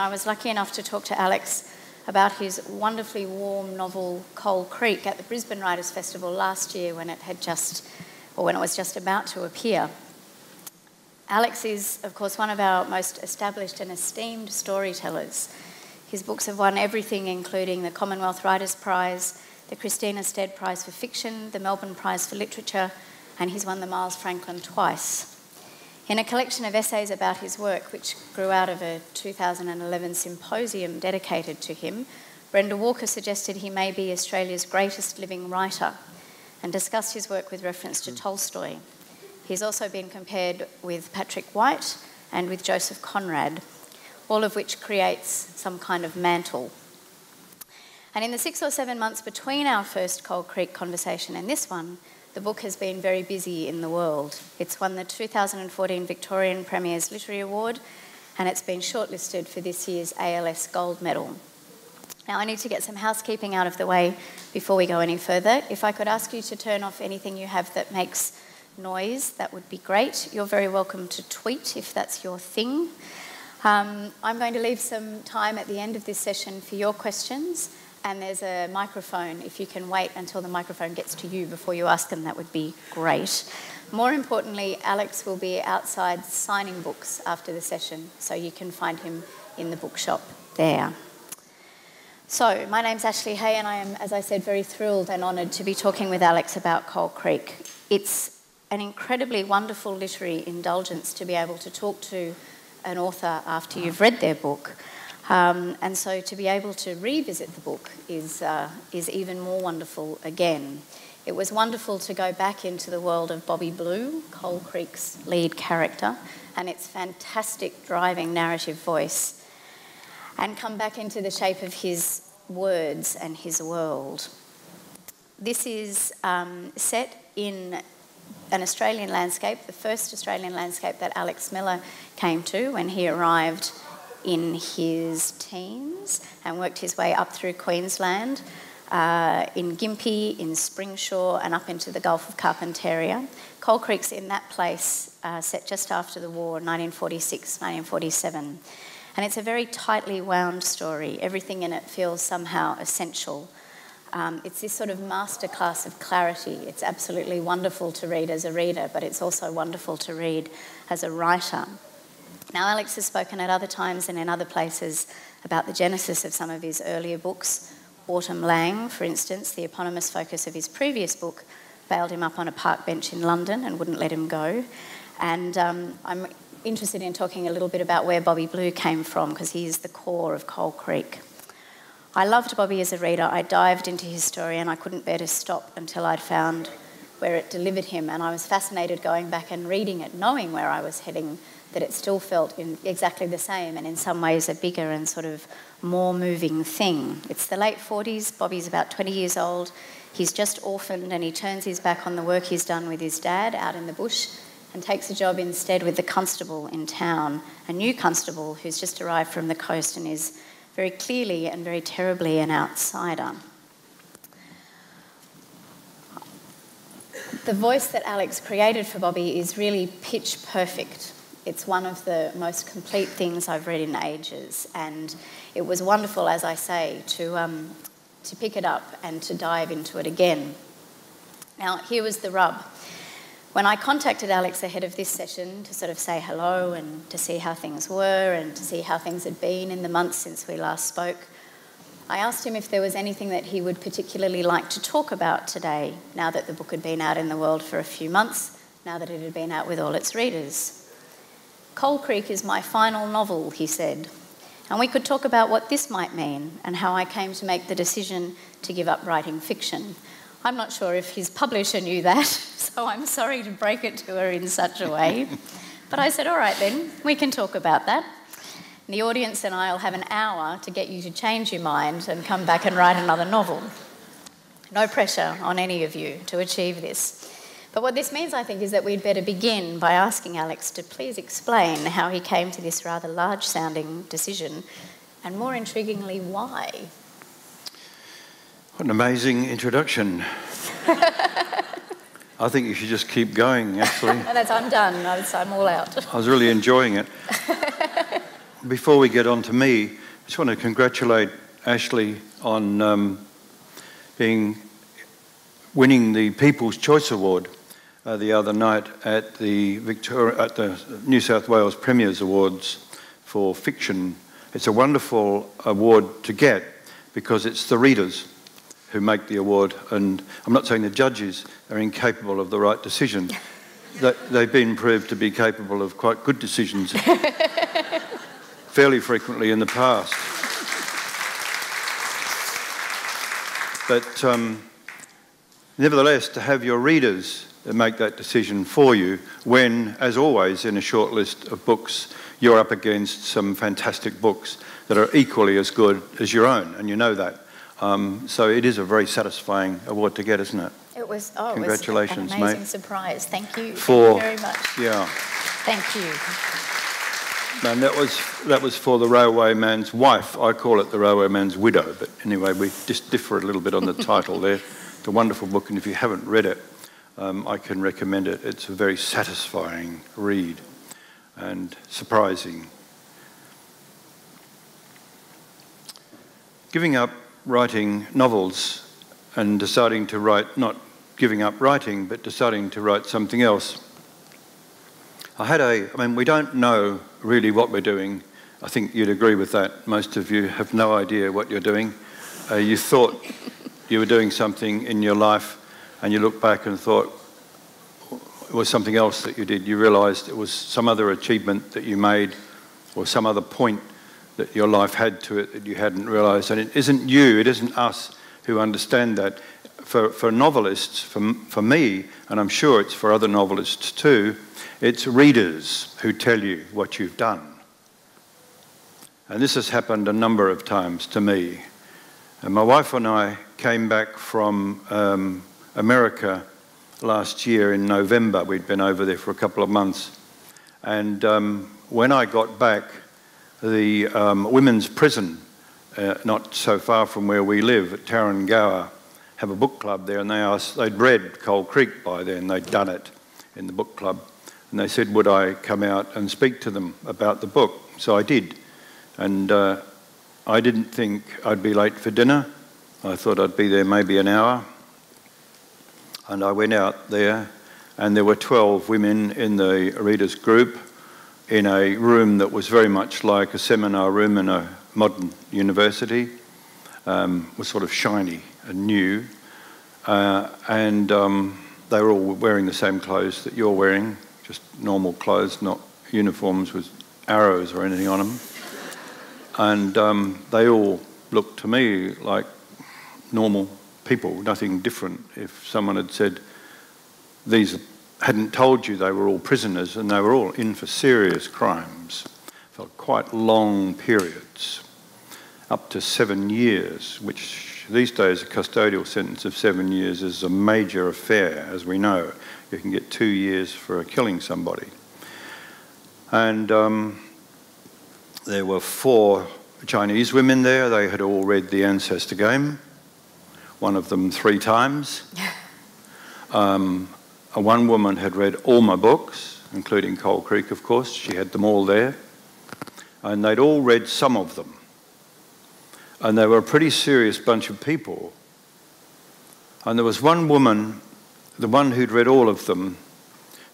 I was lucky enough to talk to Alex about his wonderfully warm novel Coal Creek at the Brisbane Writers' Festival last year when it was just about to appear. Alex is, of course, one of our most established and esteemed storytellers. His books have won everything, including the Commonwealth Writers' Prize, the Christina Stead Prize for Fiction, the Melbourne Prize for Literature, and he's won the Miles Franklin twice. In a collection of essays about his work, which grew out of a 2011 symposium dedicated to him, Brenda Walker suggested he may be Australia's greatest living writer and discussed his work with reference to Tolstoy. He's also been compared with Patrick White and with Joseph Conrad, all of which creates some kind of mantle. And in the 6 or 7 months between our first Coal Creek conversation and this one, the book has been very busy in the world. It's won the 2014 Victorian Premier's Literary Award, and it's been shortlisted for this year's ALS Gold Medal. Now, I need to get some housekeeping out of the way before we go any further. If I could ask you to turn off anything you have that makes noise, that would be great. You're very welcome to tweet if that's your thing. I'm going to leave some time at the end of this session for your questions, and there's a microphone. If you can wait until the microphone gets to you before you ask them, that would be great. More importantly, Alex will be outside signing books after the session, so you can find him in the bookshop there. So, my name's Ashley Hay, and I am, as I said, very thrilled and honoured to be talking with Alex about Coal Creek. It's an incredibly wonderful literary indulgence to be able to talk to an author after you've read their book. And so to be able to revisit the book is even more wonderful again. It was wonderful to go back into the world of Bobby Blue, Coal Creek's lead character, and its fantastic driving narrative voice, and come back into the shape of his words and his world. This is set in an Australian landscape, the first Australian landscape that Alex Miller came to when he arrived in his teens and worked his way up through Queensland, in Gympie, in Springsure, and up into the Gulf of Carpentaria. Coal Creek's in that place, set just after the war, 1946, 1947. And it's a very tightly wound story. Everything in it feels somehow essential. It's this sort of masterclass of clarity. It's absolutely wonderful to read as a reader, but it's also wonderful to read as a writer. Now, Alex has spoken at other times and in other places about the genesis of some of his earlier books. Autumn Lang, for instance, the eponymous focus of his previous book, bailed him up on a park bench in London and wouldn't let him go. And I'm interested in talking a little bit about where Bobby Blue came from, because he is the core of Coal Creek. I loved Bobby as a reader. I dived into his story and I couldn't bear to stop until I'd found where it delivered him, and I was fascinated going back and reading it, knowing where I was heading, that it still felt exactly the same and in some ways a bigger and sort of more moving thing. It's the late 40s, Bobby's about 20 years old, he's just orphaned and he turns his back on the work he's done with his dad out in the bush and takes a job instead with the constable in town, a new constable who's just arrived from the coast and is very clearly and very terribly an outsider. The voice that Alex created for Bobby is really pitch perfect. It's one of the most complete things I've read in ages, and it was wonderful, as I say, to pick it up and to dive into it again. Now, here was the rub. When I contacted Alex ahead of this session to sort of say hello and to see how things were and to see how things had been in the months since we last spoke, I asked him if there was anything that he would particularly like to talk about today, now that the book had been out in the world for a few months, now that it had been out with all its readers. Coal Creek is my final novel, he said, and we could talk about what this might mean and how I came to make the decision to give up writing fiction. I'm not sure if his publisher knew that, so I'm sorry to break it to her in such a way. But I said, all right then, we can talk about that. The audience and I will have an hour to get you to change your mind and come back and write another novel. No pressure on any of you to achieve this. But what this means, I think, is that we'd better begin by asking Alex to please explain how he came to this rather large-sounding decision, and more intriguingly, why. What an amazing introduction. I think you should just keep going, actually. I'm done. I'm all out. I was really enjoying it. before we get on to me, I just want to congratulate Ashley on winning the People's Choice Award the other night at the New South Wales Premiers Awards for fiction. It's a wonderful award to get because it's the readers who make the award, and I'm not saying the judges are incapable of the right decision. They've been proved to be capable of quite good decisions fairly frequently in the past. But nevertheless, to have your readers make that decision for you when, as always, in a short list of books, you're up against some fantastic books that are equally as good as your own, and you know that. So it is a very satisfying award to get, isn't it? It was, Congratulations, it was an amazing mate. surprise. Thank you. Thank you very much. Yeah. Thank you. And that was for the railway man's wife. I call it the railway man's widow, but anyway, we just differ a little bit on the title there. It's a wonderful book, and if you haven't read it, I can recommend it. It's a very satisfying read and surprising. Giving up writing novels and deciding to write, not giving up writing, but deciding to write something else. I mean, we don't know really what we're doing. I think you'd agree with that. Most of you have no idea what you're doing. You thought you were doing something in your life, and you look back and thought it was something else that you did. You realised it was some other achievement that you made, or some other point that your life had to it that you hadn't realised. And it isn't you, it isn't us who understand that. For novelists, for me, and I'm sure it's for other novelists too, it's readers who tell you what you've done. And this has happened a number of times to me. And my wife and I came back from America last year in November. We'd been over there for a couple of months. And when I got back, the women's prison, not so far from where we live, at Tarrangower, have a book club there, and they'd read Coal Creek by then, they'd done it in the book club, and they said, would I come out and speak to them about the book? So I did, and I didn't think I'd be late for dinner. I thought I'd be there maybe an hour, and I went out there, and there were 12 women in the readers group in a room that was very much like a seminar room in a modern university. Was sort of shiny and new, and they were all wearing the same clothes that you're wearing, just normal clothes, not uniforms with arrows or anything on them. And they all looked to me like normal people, nothing different. If someone had said, these hadn't told you they were all prisoners and they were all in for serious crimes, for quite long periods, up to 7 years, which these days a custodial sentence of 7 years is a major affair, as we know. You can get 2 years for killing somebody. And there were 4 Chinese women there. They had all read The Ancestor Game, one of them 3 times. One woman had read all my books, including Coal Creek, of course. She had them all there. And they'd all read some of them. And they were a pretty serious bunch of people. And there was one woman, the one who'd read all of them,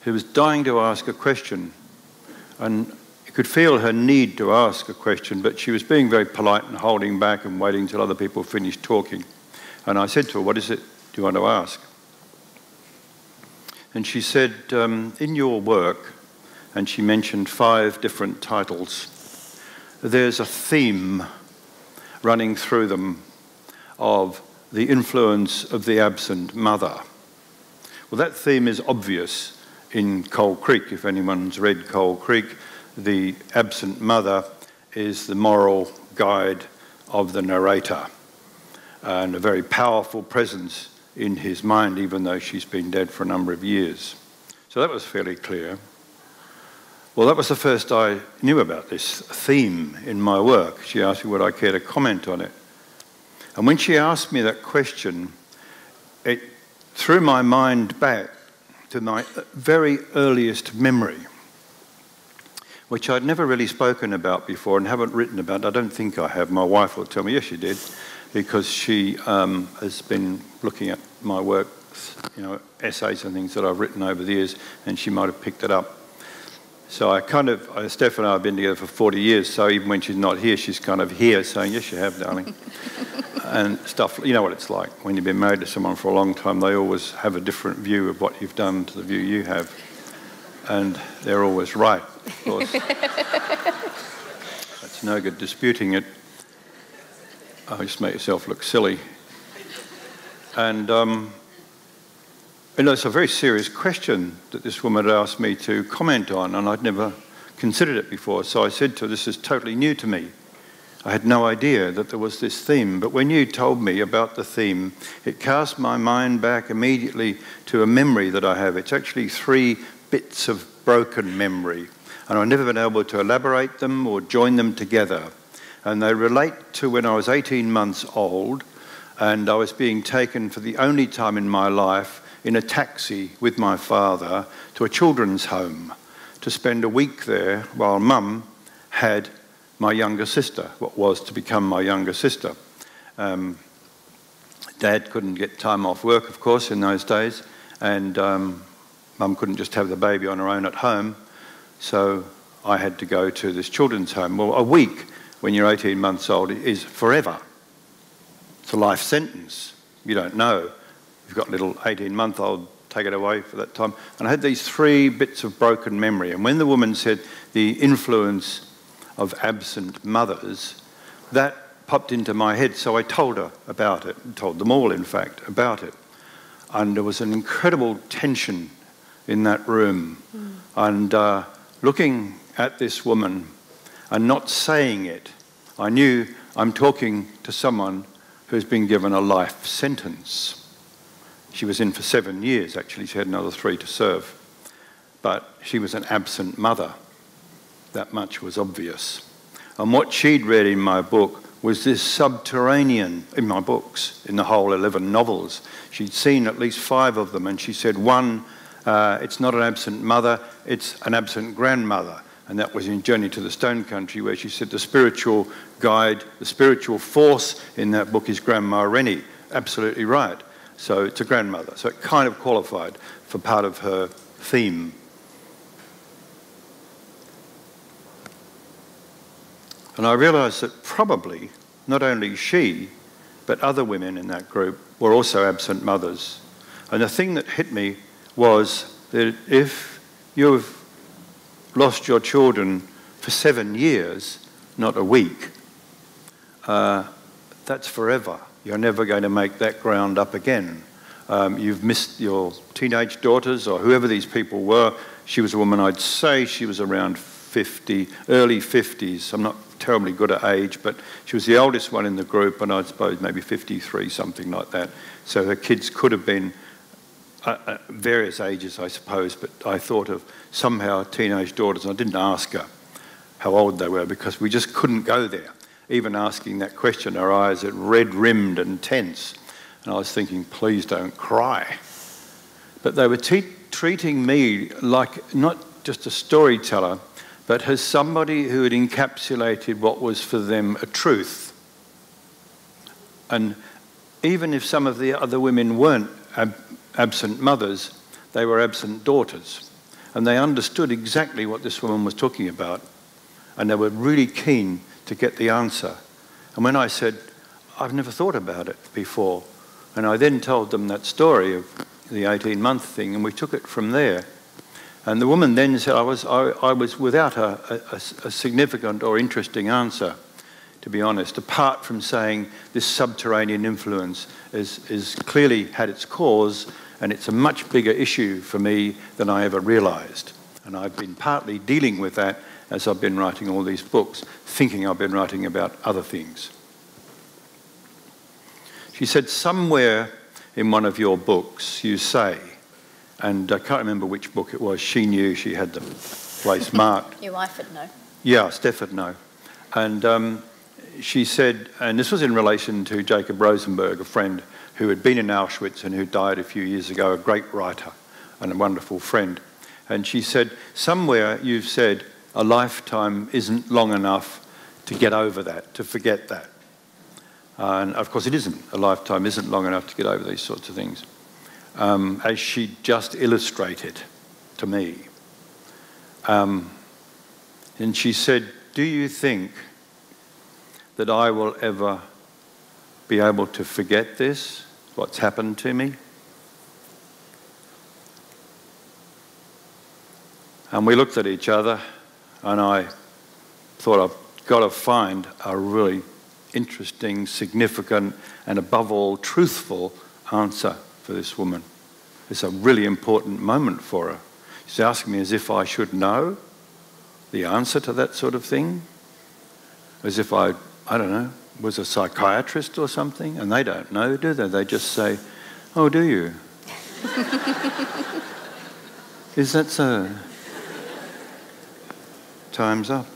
who was dying to ask a question. And you could feel her need to ask a question, but she was being very polite and holding back and waiting till other people finished talking. And I said to her, what is it do you want to ask? And she said, in your work, and she mentioned 5 different titles, there's a theme running through them of the influence of the absent mother. Well, that theme is obvious in Coal Creek. If anyone's read Coal Creek, the absent mother is the moral guide of the narrator, and a very powerful presence in his mind, even though she's been dead for a number of years. So that was fairly clear. Well, that was the first I knew about this theme in my work. She asked me would I care to comment on it. And when she asked me that question, it threw my mind back to my very earliest memory. which I'd never really spoken about before and haven't written about. I don't think I have. My wife will tell me, yes, you did, because she has been looking at my work, essays and things that I've written over the years, and she might have picked it up. So Steph and I have been together for 40 years, so even when she's not here, she's kind of here saying, yes, you have, darling. And stuff, you know what it's like. When you've been married to someone for a long time, they always have a different view of what you've done to the view you have. And they're always right, of course. It's no good disputing it. I just make yourself look silly. And it's a very serious question that this woman had asked me to comment on, and I'd never considered it before. So I said to her, this is totally new to me. I had no idea that there was this theme, but when you told me about the theme, it cast my mind back immediately to a memory that I have. It's actually 3 bits of broken memory, and I've never been able to elaborate them or join them together. And they relate to when I was 18 months old, and I was being taken for the only time in my life in a taxi with my father to a children's home to spend a week there while Mum had my younger sister, what was to become my younger sister. Dad couldn't get time off work, of course, in those days, and Mum couldn't just have the baby on her own at home, so I had to go to this children's home. Well, a week when you're 18 months old is forever. It's a life sentence. You don't know. You've got a little 18-month-old, take it away for that time. And I had these 3 bits of broken memory. And when the woman said the influence of absent mothers, that popped into my head. So I told her about it, told them all, in fact, about it. And there was an incredible tension in that room. And looking at this woman and not saying it, I knew I'm talking to someone who's been given a life sentence. She was in for 7 years, actually. She had another 3 to serve. But she was an absent mother. That much was obvious. And what she'd read in my book was this subterranean, in my books, in the whole 11 novels. She'd seen at least 5 of them, and she said, one, it's not an absent mother, it's an absent grandmother. And that was in Journey to the Stone Country, where she said the spiritual guide, the spiritual force in that book is Grandma Rennie. Absolutely right. So it's a grandmother. So it kind of qualified for part of her theme. And I realised that probably not only she, but other women in that group were also absent mothers. And the thing that hit me was that if you've lost your children for 7 years, not a week, that's forever. You're never going to make that ground up again. You've missed your teenage daughters or whoever these people were. She was a woman, I'd say she was around 50, early 50s. I'm not terribly good at age, but she was the oldest one in the group, and I suppose maybe 53, something like that. So her kids could have been various ages, I suppose, but I thought of somehow teenage daughters, and I didn't ask her how old they were because we just couldn't go there. Even asking that question, her eyes are red-rimmed and tense. And I was thinking, please don't cry. But they were treating me like not just a storyteller, but as somebody who had encapsulated what was for them a truth. And even if some of the other women weren't absent mothers, they were absent daughters. And they understood exactly what this woman was talking about. And they were really keen to get the answer. And when I said, I've never thought about it before, and I then told them that story of the 18-month thing, and we took it from there. And the woman then said, I was without a significant or interesting answer, to be honest, apart from saying this subterranean influence is clearly had its cause, and it's a much bigger issue for me than I ever realised. And I've been partly dealing with that as I've been writing all these books, thinking I've been writing about other things. She said, somewhere in one of your books you say, and I can't remember which book it was, she knew, she had the place marked. Your wife would know. Yeah, Steph would know. And she said, and this was in relation to Jacob Rosenberg, a friend who had been in Auschwitz and who died a few years ago, a great writer and a wonderful friend. And she said, somewhere you've said, a lifetime isn't long enough to get over that, to forget that. And of course it isn't. A lifetime isn't long enough to get over these sorts of things. As she just illustrated to me. And she said, do you think that I will ever be able to forget this, what's happened to me? And we looked at each other, and I thought, I've got to find a really interesting, significant, and above all, truthful answer for this woman. It's a really important moment for her. She's asking me as if I should know the answer to that sort of thing, as if I don't know, was a psychiatrist or something, and they don't know, do they? They just say, oh, do you? Is that so? Time's up.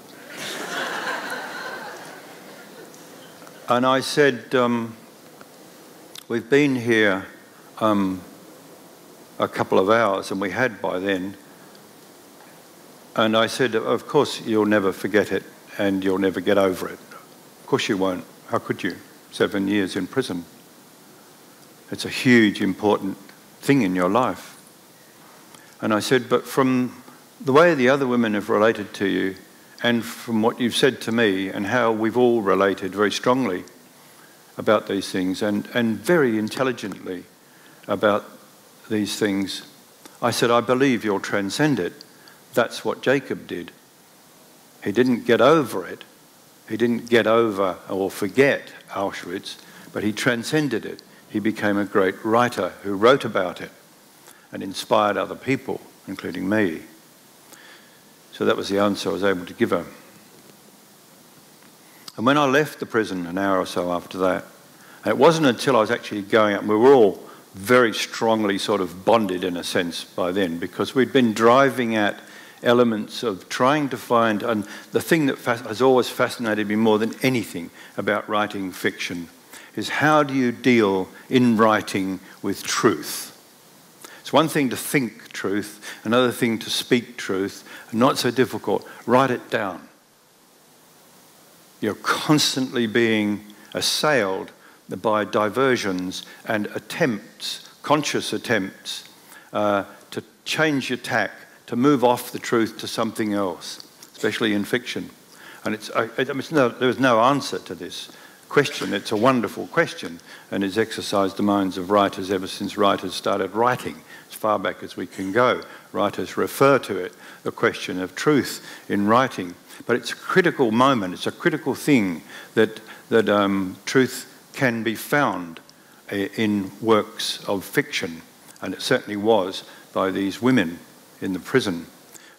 And I said, we've been here a couple of hours, and we had by then. And I said, of course you'll never forget it, and you'll never get over it. Of course you won't. How could you? 7 years in prison. It's a huge, important thing in your life. And I said, but from the way the other women have related to you, and from what you've said to me, and how we've all related very strongly about these things, and very intelligently about these things, I said, I believe you'll transcend it. That's what Jacob did. He didn't get over it. He didn't get over or forget Auschwitz, but he transcended it. He became a great writer who wrote about it and inspired other people, including me. So that was the answer I was able to give her. And when I left the prison an hour or so after that, and it wasn't until I was actually going up, and we were all very strongly sort of bonded in a sense by then, because we'd been driving at elements of trying to find, and the thing that has always fascinated me more than anything about writing fiction is how do you deal in writing with truth? It's one thing to think truth, another thing to speak truth, and not so difficult, write it down. You're constantly being assailed by diversions and attempts, conscious attempts, to change your tack, to move off the truth to something else, especially in fiction. And there's no answer to this question. It's a wonderful question, and it's exercised the minds of writers ever since writers started writing, as far back as we can go. Writers refer to it, the question of truth in writing. But it's a critical moment, it's a critical thing that truth can be found in works of fiction, and it certainly was by these women in the prison.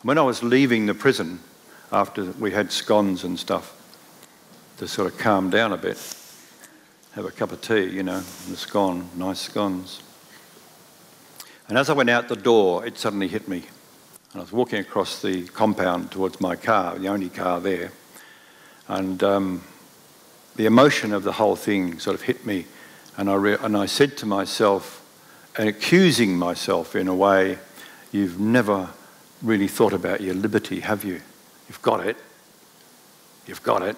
When I was leaving the prison, after we had scones and stuff, to sort of calm down a bit, have a cup of tea, you know, and a scone, nice scones. And as I went out the door, it suddenly hit me. And I was walking across the compound towards my car, the only car there, and the emotion of the whole thing sort of hit me, and I said to myself, and accusing myself in a way, you've never really thought about your liberty, have you? You've got it. You've got it.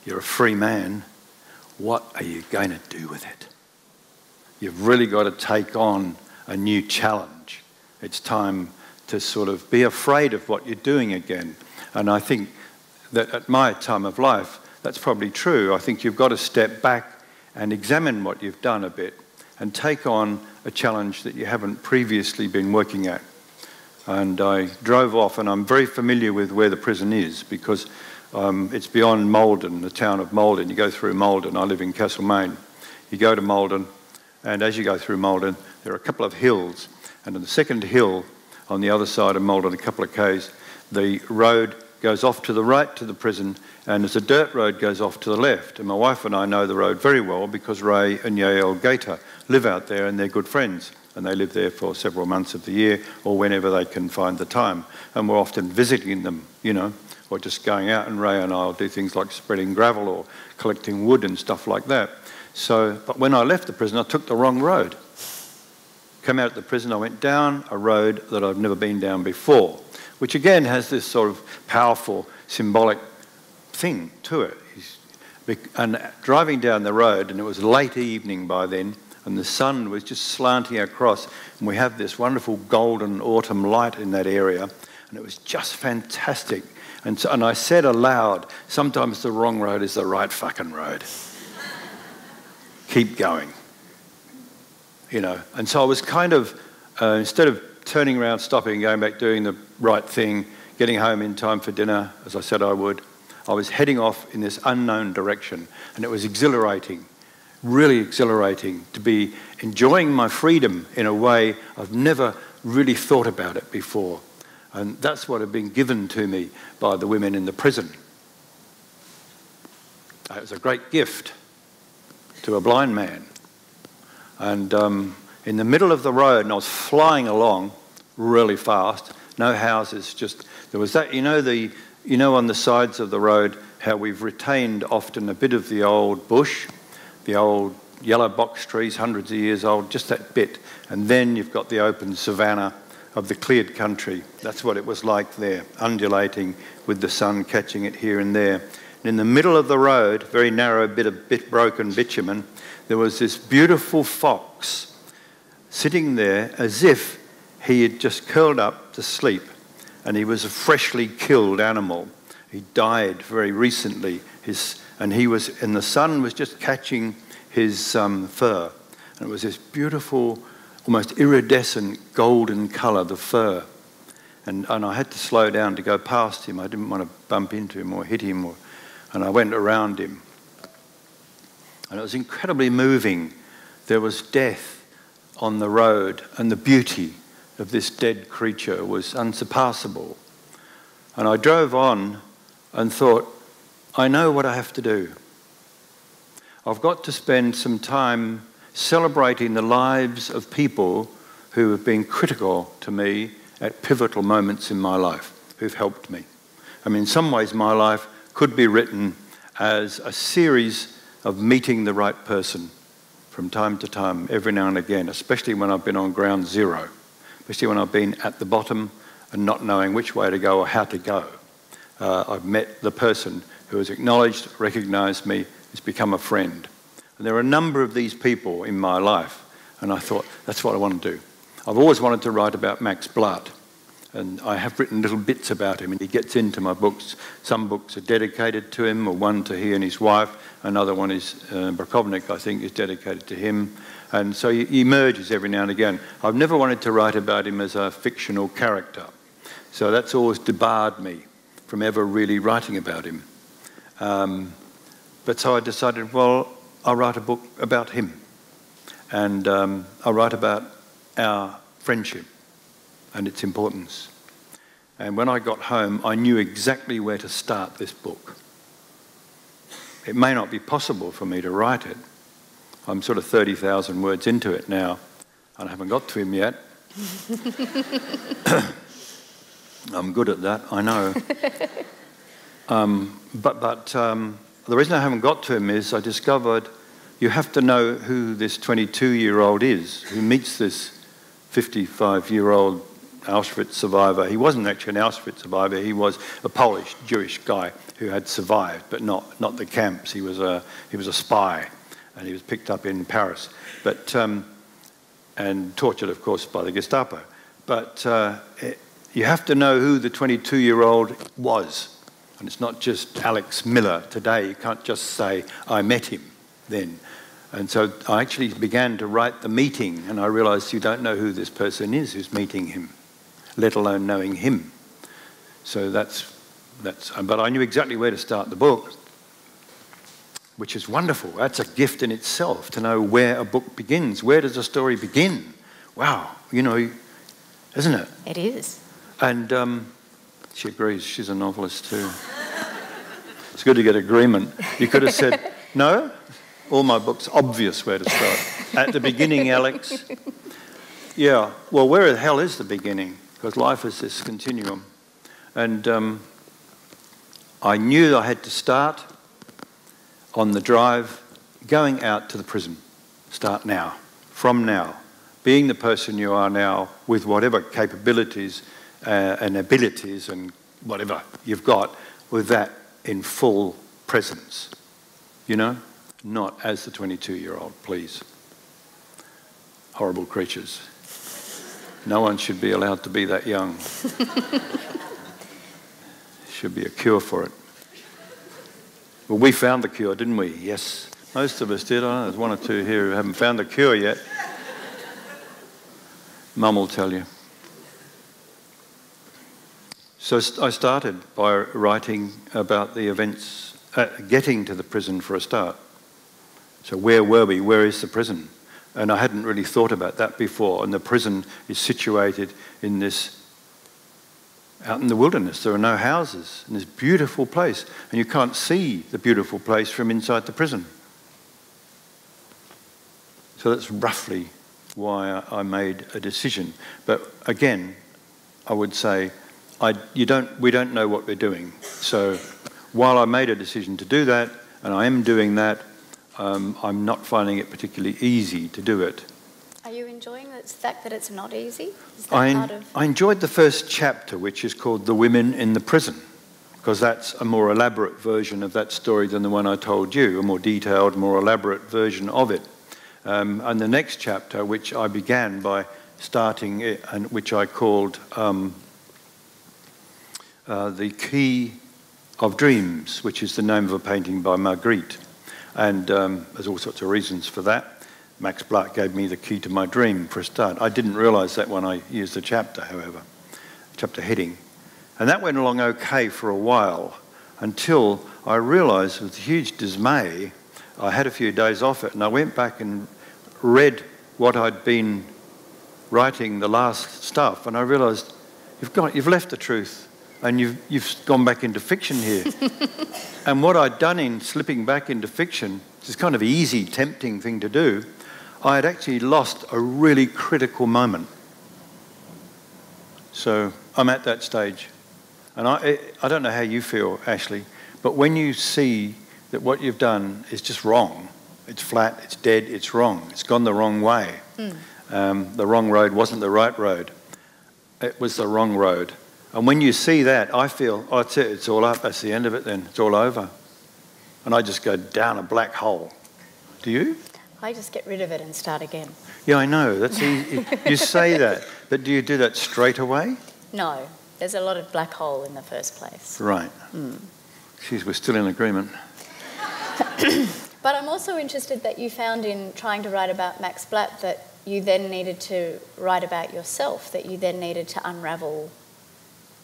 You're a free man. What are you going to do with it? You've really got to take on a new challenge. It's time to sort of be afraid of what you're doing again. And I think that at my time of life, that's probably true. I think you've got to step back and examine what you've done a bit and take on a challenge that you haven't previously been working at. And I drove off, and I'm very familiar with where the prison is because it's beyond Maldon, the town of Maldon. You go through Maldon. I live in Castlemaine. You go to Maldon, and as you go through Maldon, there are a couple of hills. And on the second hill, on the other side of Maldon, a couple of k's, the road goes off to the right to the prison, and there's a dirt road goes off to the left. And my wife and I know the road very well because Ray and Yael Gator live out there, and they're good friends. And they live there for several months of the year or whenever they can find the time. And we're often visiting them, you know, or just going out, and Ray and I will do things like spreading gravel or collecting wood and stuff like that. So, but when I left the prison, I took the wrong road. came out of the prison, I went down a road that I've never been down before, which again has this sort of powerful, symbolic thing to it. And driving down the road, and it was late evening by then, and the sun was just slanting across, and we have this wonderful golden autumn light in that area, and it was just fantastic. And I said aloud, sometimes the wrong road is the right fucking road. Keep going. You know, and so I was kind of, instead of turning around, stopping, going back, doing the right thing, getting home in time for dinner, as I said I would, I was heading off in this unknown direction, and it was exhilarating, really exhilarating to be enjoying my freedom in a way I've never really thought about it before. And that's what had been given to me by the women in the prison. It was a great gift to a blind man. And in the middle of the road, and I was flying along really fast, no houses, just, there was that, you know on the sides of the road how we've retained often a bit of the old bush, the old yellow box trees, hundreds of years old, just that bit. And then you've got the open savanna of the cleared country. That's what it was like there, undulating with the sun catching it here and there. And in the middle of the road, very narrow bit of broken bitumen, there was this beautiful fox sitting there as if he had just curled up to sleep, and he was a freshly killed animal. He died very recently, and the sun was just catching his fur. And it was this beautiful, almost iridescent golden colour, the fur. And I had to slow down to go past him. I didn't want to bump into him or hit him, and I went around him. And it was incredibly moving. There was death on the road, and the beauty of this dead creature was unsurpassable. And I drove on and thought, I know what I have to do. I've got to spend some time celebrating the lives of people who have been critical to me at pivotal moments in my life, who've helped me. I mean, in some ways my life could be written as a series of meeting the right person from time to time, every now and again, especially when I've been on ground zero, especially when I've been at the bottom and not knowing which way to go or how to go. I've met the person who has acknowledged, recognised me, has become a friend. And there are a number of these people in my life, and I thought, that's what I want to do. I've always wanted to write about Max Blatt, and I have written little bits about him, and he gets into my books. Some books are dedicated to him, or one to he and his wife. Another one is Brakovnik, I think, is dedicated to him. And so he emerges every now and again. I've never wanted to write about him as a fictional character. So that's always debarred me from ever really writing about him. But so I decided, well, I'll write a book about him. And I'll write about our friendship and its importance. And when I got home, I knew exactly where to start this book. It may not be possible for me to write it. I'm sort of 30,000 words into it now, and I haven't got to him yet. I'm good at that, I know. But the reason I haven't got to him is I discovered you have to know who this 22-year-old is, who meets this 55-year-old Auschwitz survivor. He wasn't actually an Auschwitz survivor. He was a Polish Jewish guy who had survived, but not the camps. He was a spy, and he was picked up in Paris, but and tortured, of course, by the Gestapo. But you have to know who the 22-year-old was, and it's not just Alex Miller today. You can't just say I met him then. And so I actually began to write the meeting, and I realised you don't know who this person is who's meeting him, let alone knowing him. So but I knew exactly where to start the book, which is wonderful. That's a gift in itself, to know where a book begins. Where does a story begin? Wow, isn't it? It is. And she agrees, she's a novelist too. It's good to get agreement. You could have said, no, all my books, obvious where to start. At the beginning, Alex. Yeah, well, where the hell is the beginning? Because life is this continuum. And I knew I had to start on the drive going out to the prison. Start now, from now. being the person you are now with whatever capabilities and abilities and whatever you've got, with that in full presence, you know? Not as the 22-year-old, please. Horrible creatures. No one should be allowed to be that young. Should be a cure for it. Well, we found the cure, didn't we? Yes. Most of us did. I know there's one or two here who haven't found the cure yet. Mum will tell you. So I started by writing about the events, getting to the prison for a start. So where were we? Where is the prison? And I hadn't really thought about that before. And the prison is situated in this, out in the wilderness. There are no houses in this beautiful place. And you can't see the beautiful place from inside the prison. So that's roughly why I made a decision. But again, I would say, we don't know what we're doing. So while I made a decision to do that, and I am doing that, I'm not finding it particularly easy to do it. Are you enjoying the fact that it's not easy? Is that part of... I enjoyed the first chapter, which is called The Women in the Prison, because that's a more elaborate version of that story than the one I told you, a more detailed, more elaborate version of it. And the next chapter, which I began by starting it, and which I called The Key of Dreams, which is the name of a painting by Marguerite. And there's all sorts of reasons for that. Max Blatt gave me the key to my dream for a start. I didn't realise that when I used the chapter, however, chapter heading. And that went along okay for a while until I realised with huge dismay, I had a few days off it, and I went back and read what I'd been writing, the last stuff, and I realised you've left the truth and you've gone back into fiction here. And what I'd done in slipping back into fiction, which is kind of an easy, tempting thing to do, I had actually lost a really critical moment. So I'm at that stage. And I don't know how you feel, Ashley, but when you see that what you've done is just wrong, it's flat, it's dead, it's wrong, it's gone the wrong way. The wrong road wasn't the right road. It was the wrong road. And when you see that, I feel, oh, that's it, it's all up, that's the end of it then, it's all over. And I just go down a black hole. Do you? I just get rid of it and start again. Yeah, I know, that's easy. You say that, but do you do that straight away? No, there's a lot of black hole in the first place. Right. Geez, we're still in agreement. But I'm also interested that you found in trying to write about Max Blatt that you then needed to write about yourself, that you then needed to unravel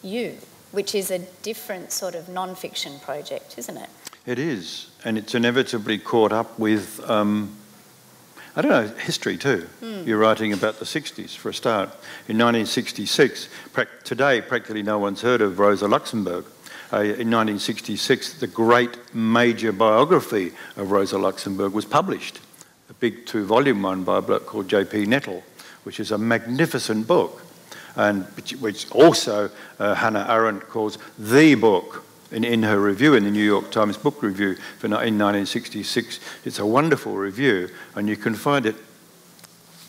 you, which is a different sort of non-fiction project, isn't it? It is, and it's inevitably caught up with, I don't know, history too. You're writing about the 60s for a start. In 1966, today practically no one's heard of Rosa Luxemburg. In 1966, the great major biography of Rosa Luxemburg was published, a big 2-volume one by a bloke called J.P. Nettle, which is a magnificent book, and which also Hannah Arendt calls the book in her review in the New York Times Book Review in 1966. It's a wonderful review, and you can find it,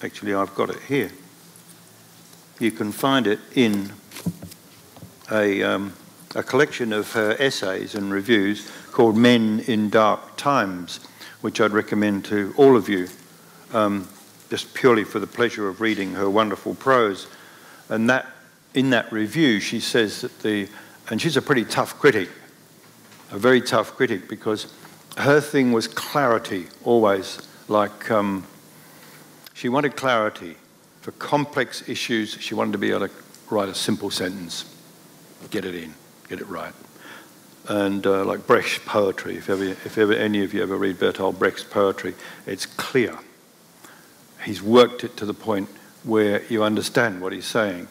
actually I've got it here, you can find it in a collection of her essays and reviews called Men in Dark Times, which I'd recommend to all of you, just purely for the pleasure of reading her wonderful prose. And that, in that review, she says that and she's a pretty tough critic, a very tough critic, because her thing was clarity, always. Like, she wanted clarity. For complex issues, she wanted to be able to write a simple sentence, get it in, get it right. And like Brecht's poetry, if ever any of you ever read Bertolt Brecht's poetry, it's clear. He's worked it to the point where you understand what he's saying,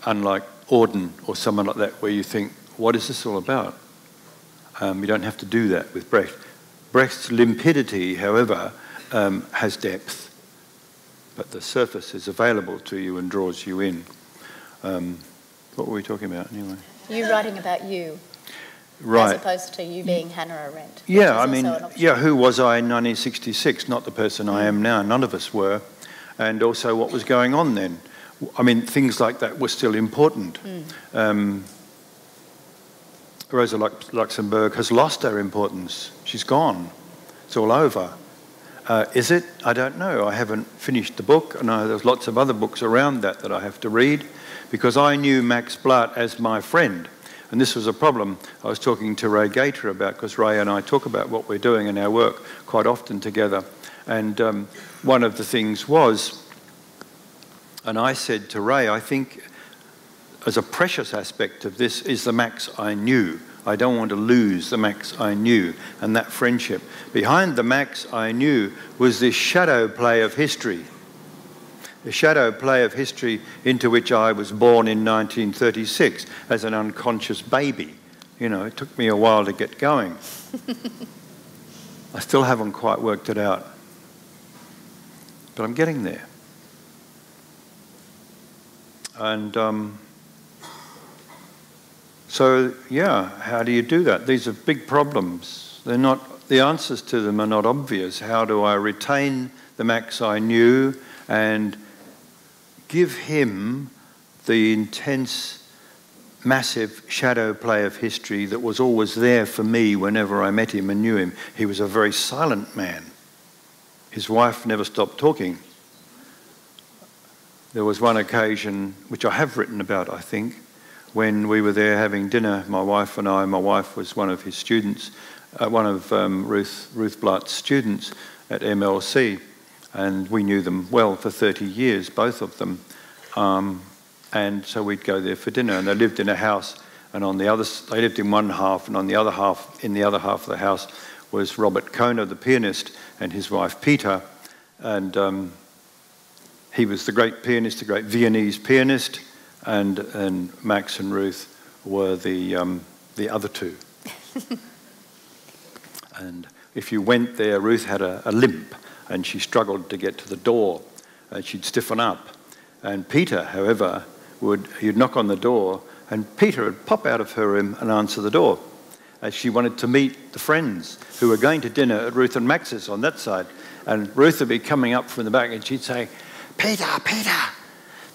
unlike Auden or someone like that, where you think, what is this all about? You don't have to do that with Brecht. Brecht's limpidity, however, has depth, but the surface is available to you and draws you in. What were we talking about anyway? You writing about you. Right. As opposed to you being Hannah Arendt. Yeah, I mean, yeah, who was I in 1966? Not the person I am now. None of us were. and also what was going on then. I mean, things like that were still important. Rosa Luxemburg has lost her importance. She's gone. It's all over. Is it? I don't know. I haven't finished the book, and there's lots of other books around that I have to read, because I knew Max Blatt as my friend. And this was a problem I was talking to Ray Gator about, because Ray and I talk about what we're doing in our work quite often together. And one of the things was, and I said to Ray, I think as a precious aspect of this is the Max I knew. I don't want to lose the Max I knew and that friendship. Behind the Max I knew was this shadow play of history. The shadow play of history into which I was born in 1936 as an unconscious baby. You know, it took me a while to get going. I still haven't quite worked it out. But I'm getting there. And so, yeah, how do you do that? These are big problems. They're not, the answers to them are not obvious. How do I retain the Max I knew and give him the intense, massive shadow play of history that was always there for me whenever I met him and knew him? He was a very silent man. His wife never stopped talking. There was one occasion, which I have written about, I think, when we were there having dinner, my wife and I. My wife was one of his students, one of Ruth Blatt's students at MLC, and we knew them well for 30 years, both of them. And so we'd go there for dinner, and they lived in a house, and on the other, they lived in one half, and on the other half, in the other half of the house, was Robert Kohner, the pianist, and his wife Peter, and he was the great pianist, the great Viennese pianist, and Max and Ruth were the other two. And if you went there, Ruth had a limp, and she struggled to get to the door, and she'd stiffen up. And Peter, however, he'd knock on the door, and Peter would pop out of her room and answer the door, as she wanted to meet the friends who were going to dinner at Ruth and Max's on that side. And Ruth would be coming up from the back, and she'd say, Peter,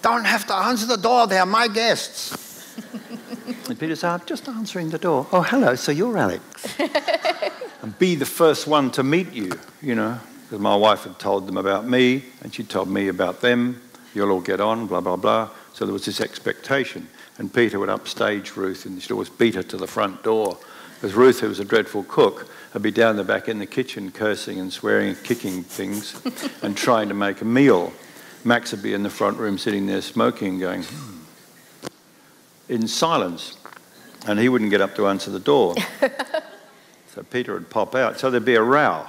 don't have to answer the door, they're my guests. And Peter said, I'm just answering the door. Oh, hello, so you're Alex. And be the first one to meet you, you know, because my wife had told them about me, and she told me about them. You'll all get on, blah, blah, blah. So there was this expectation. And Peter would upstage Ruth, and she'd always beat her to the front door. Because Ruth, who was a dreadful cook, would be down the back in the kitchen cursing and swearing and kicking things and trying to make a meal. Max would be in the front room sitting there smoking, going, in silence. And he wouldn't get up to answer the door. So Peter would pop out. So there'd be a row.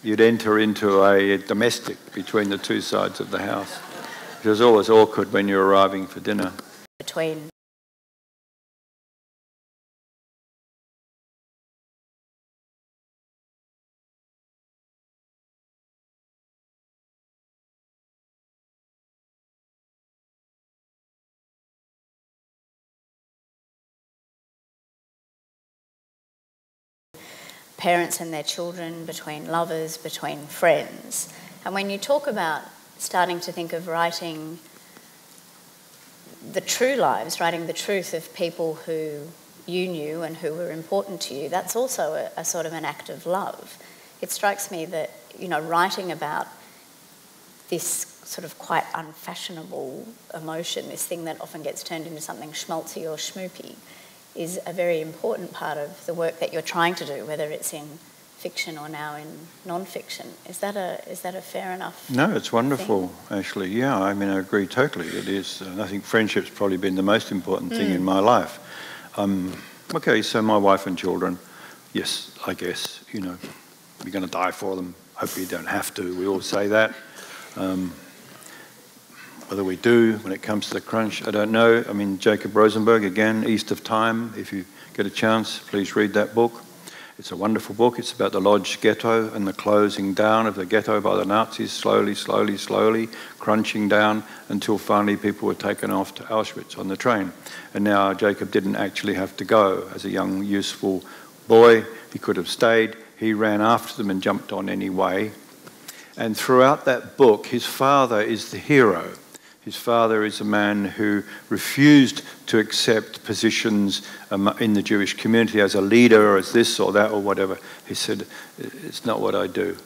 You'd enter into a domestic between the two sides of the house. It was always awkward when you're arriving for dinner. Between parents and their children, between lovers, between friends. And when you talk about starting to think of writing the true lives, writing the truth of people who you knew and who were important to you, that's also a sort of an act of love. It strikes me that, you know, writing about this sort of quite unfashionable emotion, this thing that often gets turned into something schmaltzy or schmoopy, is a very important part of the work that you're trying to do, whether it's in fiction or now in non-fiction. Is that a fair enough No, it's wonderful, thing? actually. Yeah, I mean, I agree totally. It is. I think friendship's probably been the most important thing in my life. Okay, so my wife and children, yes, I guess, you know, you're going to die for them. Hope you don't have to. We all say that. Whether we do when it comes to the crunch, I don't know. I mean, Jacob Rosenberg, again, East of Time. If you get a chance, please read that book. It's a wonderful book. It's about the Lodz ghetto and the closing down of the ghetto by the Nazis, slowly, slowly, slowly, crunching down until finally people were taken off to Auschwitz on the train. And now Jacob didn't actually have to go. As a young, useful boy, he could have stayed. He ran after them and jumped on anyway. And throughout that book, his father is the hero. His father is a man who refused to accept positions in the Jewish community as a leader or as this or that or whatever. He said, it's not what I do.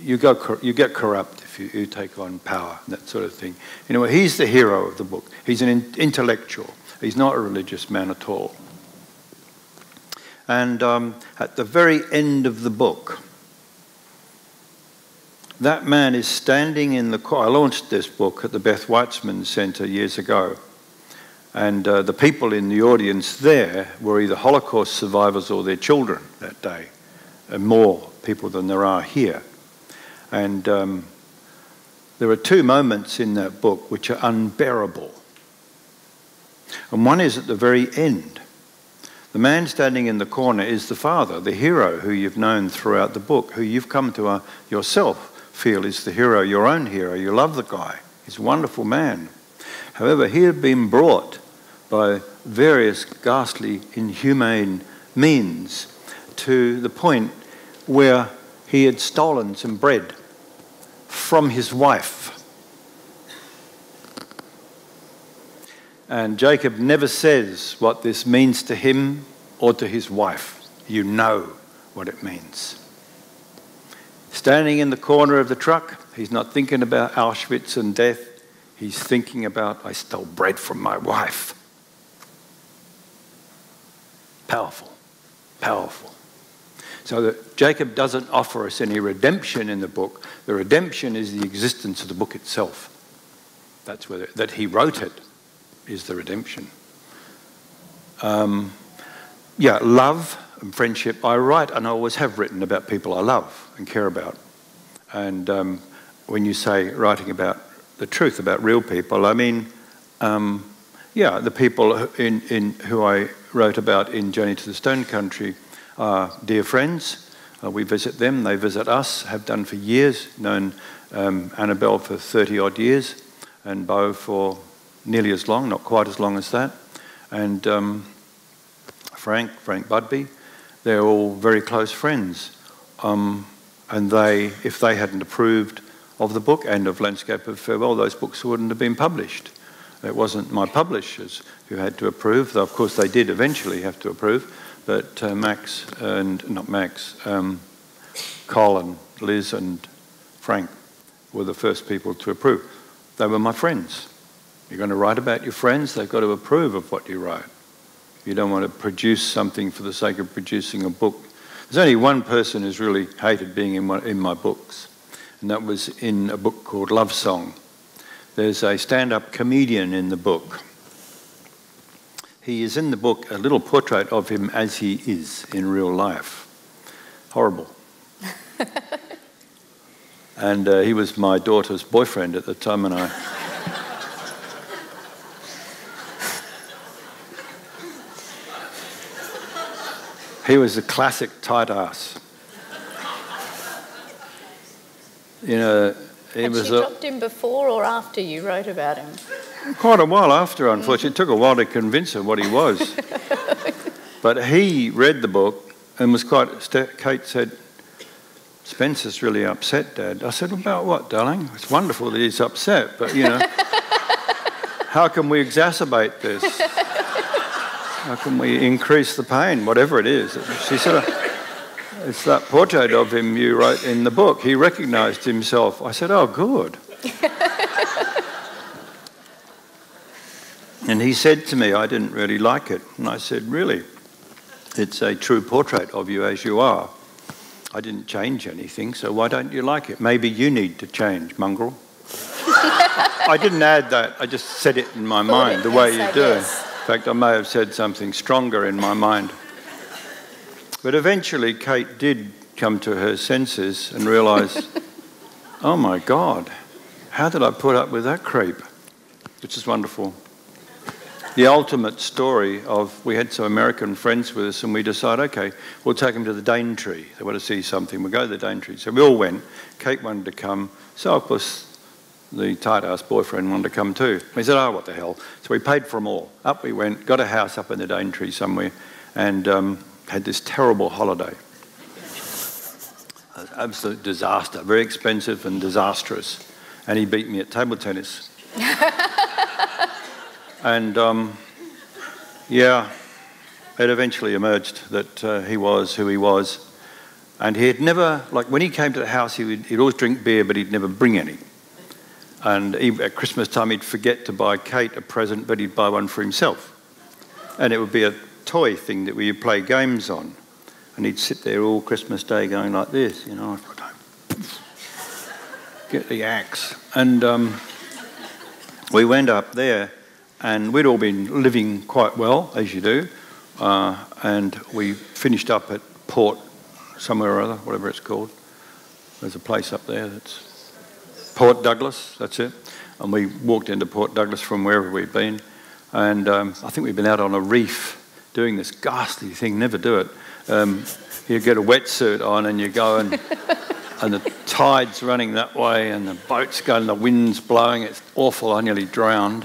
You get corrupt if you take on power, that sort of thing. Anyway, he's the hero of the book. He's an intellectual. He's not a religious man at all. And at the very end of the book, that man is standing in the corner. I launched this book at the Beth Weitzman Centre years ago. And the people in the audience there were either Holocaust survivors or their children that day. And more people than there are here. And there are two moments in that book which are unbearable. And one is at the very end. The man standing in the corner is the father, the hero who you've known throughout the book, who you've come to yourself feel is the hero, your own hero. You love the guy. He's a wonderful man. However, he had been brought by various ghastly, inhumane means to the point where he had stolen some bread from his wife. And Jacob never says what this means to him or to his wife. You know what it means. Standing in the corner of the truck, he's not thinking about Auschwitz and death. He's thinking about, I stole bread from my wife. Powerful, powerful. So that Jacob doesn't offer us any redemption in the book. The redemption is the existence of the book itself. That's where that he wrote it is the redemption. Love and friendship. I write and I always have written about people I love and care about. And when you say writing about the truth, about real people, I mean, the people who I wrote about in Journey to the Stone Country are dear friends. We visit them, they visit us, have done for years, known Annabelle for 30 odd years, and Beau for nearly as long, not quite as long as that. And Frank Budby, they're all very close friends. And if they hadn't approved of the book and of Landscape of Farewell, those books wouldn't have been published. It wasn't my publishers who had to approve, though of course they did eventually have to approve, but Cole and Liz and Frank were the first people to approve. They were my friends. You're going to write about your friends, they've got to approve of what you write. You don't want to produce something for the sake of producing a book. There's only one person who's really hated being in my books, and that was in a book called Love Song. There's a stand-up comedian in the book. He is in the book, a little portrait of him as he is in real life. Horrible. And he was my daughter's boyfriend at the time, and I... He was a classic tight ass. You know, Had she dropped him before or after you wrote about him? Quite a while after, unfortunately. It took a while to convince her what he was. But he read the book and was quite... Kate said, Spencer's really upset, Dad. I said, about what, darling? It's wonderful that he's upset, but, you know, how can we exacerbate this? How can we increase the pain, whatever it is? She said, it's that portrait of him you wrote in the book. He recognised himself. I said, oh, good. And he said to me, I didn't really like it. And I said, really? It's a true portrait of you as you are. I didn't change anything, so why don't you like it? Maybe you need to change, mongrel. I didn't add that. I just said it in my mind, the way you do. Yes. In fact, I may have said something stronger in my mind. But eventually, Kate did come to her senses and realise, oh my God, how did I put up with that creep? Which is wonderful. The ultimate story of, we had some American friends with us and we decided, okay, we'll take them to the Daintree. They want to see something, we'll go to the Daintree. So we all went. Kate wanted to come. So of course, the tight-ass boyfriend wanted to come too. We said, oh, what the hell. So we paid for them all. Up we went, got a house up in the Daintree somewhere, and had this terrible holiday. absolute disaster, very expensive and disastrous. And he beat me at table tennis. And yeah, it eventually emerged that he was who he was. And he had never, like when he came to the house, he'd always drink beer, but he'd never bring any. And at Christmas time, he'd forget to buy Kate a present, but he'd buy one for himself. And it would be a toy thing that we would play games on. And he'd sit there all Christmas Day going like this, you know, get the axe. And we went up there, and we'd all been living quite well, as you do. And we finished up at Port somewhere or other, whatever it's called. There's a place up there that's Port Douglas, that's it. And we walked into Port Douglas from wherever we'd been. And I think we'd been out on a reef doing this ghastly thing, never do it. You get a wetsuit on and you go and the tide's running that way and the boat's going, the wind's blowing, it's awful, I nearly drowned.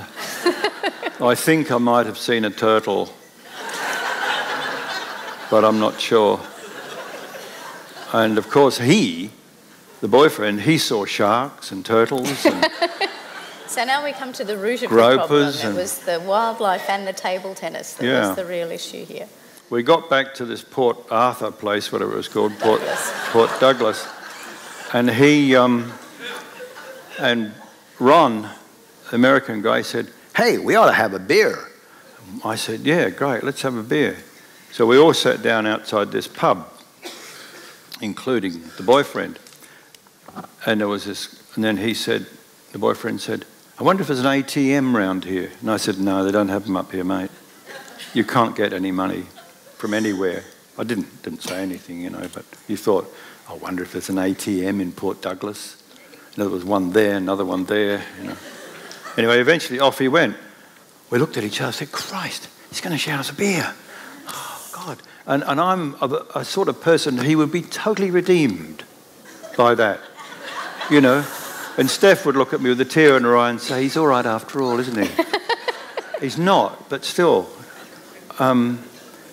I think I might have seen a turtle, but I'm not sure. And of course the boyfriend, he saw sharks and turtles and so now we come to the root of the gropers. problem. It was the wildlife and the table tennis that was the real issue here. We got back to this Port Arthur place, whatever it was called, Port Douglas, and he and Ron, the American guy, said, "Hey, we ought to have a beer." I said, "Yeah, great, let's have a beer." So we all sat down outside this pub, including the boyfriend, and there was this. And then the boyfriend said, "I wonder if there's an ATM round here." And I said, "No, they don't have them up here, mate. You can't get any money from anywhere." I didn't say anything, you know, but you thought, I wonder if there's an ATM in Port Douglas. And there was one there, another one there, you know. Anyway, eventually off he went. We looked at each other and said, "Christ, he's going to shout us a beer." Oh, God. And I'm a sort of person, he would be totally redeemed by that, you know. And Steph would look at me with a tear in her eye and say, "He's all right after all, isn't he?" He's not, but still.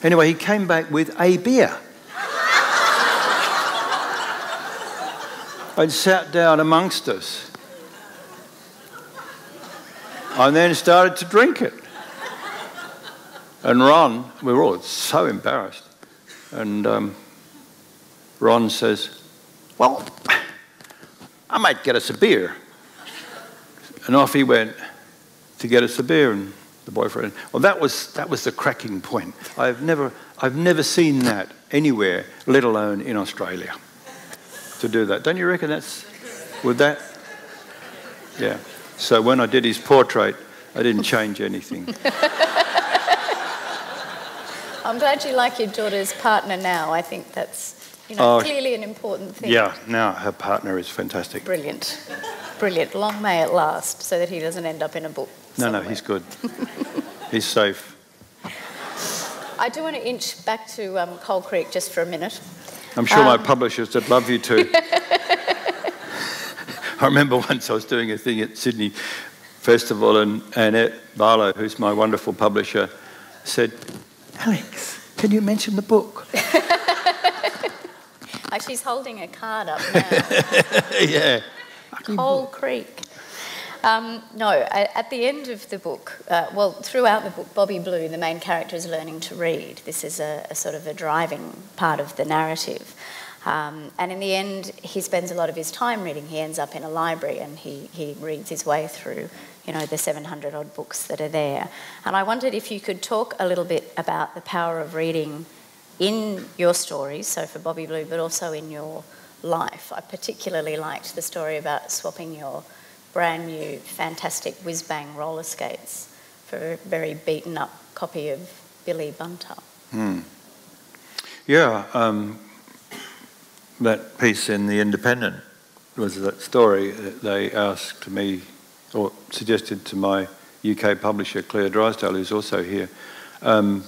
Anyway, he came back with a beer and sat down amongst us and then started to drink it. And Ron, we were all so embarrassed, and Ron says, "Well, I might get us a beer." And off he went to get us a beer, and the boyfriend. Well, that was the cracking point. I've never seen that anywhere, let alone in Australia, to do that. Don't you reckon would that? Yeah. So when I did his portrait, I didn't change anything. I'm glad you like your daughter's partner now. I think that's, clearly an important thing. Yeah, now her partner is fantastic. Brilliant. Brilliant. Long may it last, so that he doesn't end up in a book somewhere. No, he's good. He's safe. I do want to inch back to Coal Creek just for a minute. I'm sure my publishers would love you to. I remember once I was doing a thing at Sydney Festival and Annette Barlow, who's my wonderful publisher, said, "Alex, can you mention the book?" She's holding a card up now. Yeah. Coal Creek. No, at the end of the book, throughout the book, Bobby Blue, the main character, is learning to read. This is a sort of a driving part of the narrative. And in the end, he spends a lot of his time reading. He ends up in a library and he reads his way through, the 700-odd books that are there. And I wondered if you could talk a little bit about the power of reading in your stories, so for Bobby Blue, but also in your life. I particularly liked the story about swapping your brand new, fantastic whiz-bang roller skates for a very beaten-up copy of Billy Bunter. Yeah, that piece in The Independent was that story that they asked me, or suggested to my UK publisher, Claire Drysdale, who's also here, to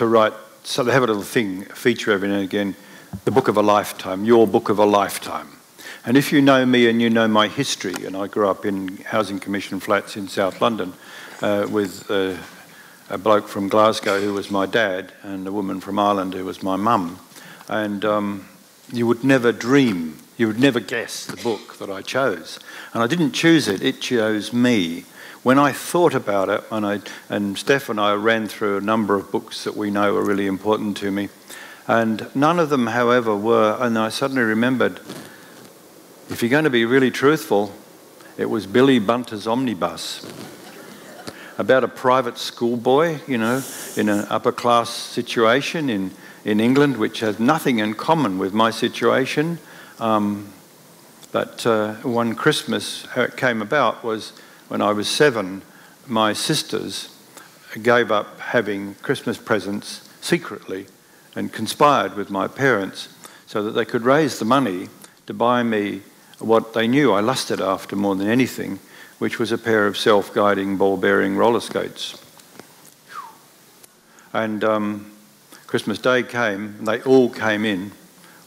write. So they have a little thing, a feature every now and again, the book of a lifetime, your book of a lifetime. And if you know me and you know my history, and I grew up in Housing Commission flats in South London with a bloke from Glasgow who was my dad and a woman from Ireland who was my mum. And you would never dream, you would never guess the book that I chose. And I didn't choose it, it chose me. When I thought about it, and Steph and I ran through a number of books that we know are really important to me, and none of them, however, were, and I suddenly remembered, if you're going to be really truthful, it was Billy Bunter's Omnibus, about a private schoolboy, you know, in an upper-class situation in England, which has nothing in common with my situation. But one Christmas, how it came about was when I was 7, my sisters gave up having Christmas presents secretly and conspired with my parents so that they could raise the money to buy me what they knew I lusted after more than anything, which was a pair of self-guiding ball-bearing roller skates. And Christmas Day came, and they all came in.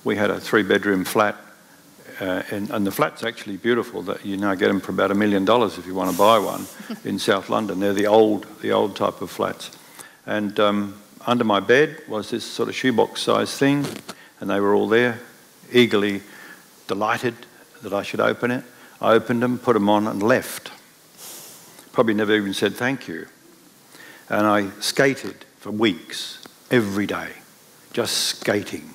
We had a 3-bedroom flat, and the flat's actually beautiful. That you now get them for about $1 million if you want to buy one in South London. They're the old type of flats. And under my bed was this sort of shoebox-sized thing, and they were all there, eagerly delighted that I should open it. I opened them, put them on, and left. Probably never even said thank you. And I skated for weeks, every day, just skating.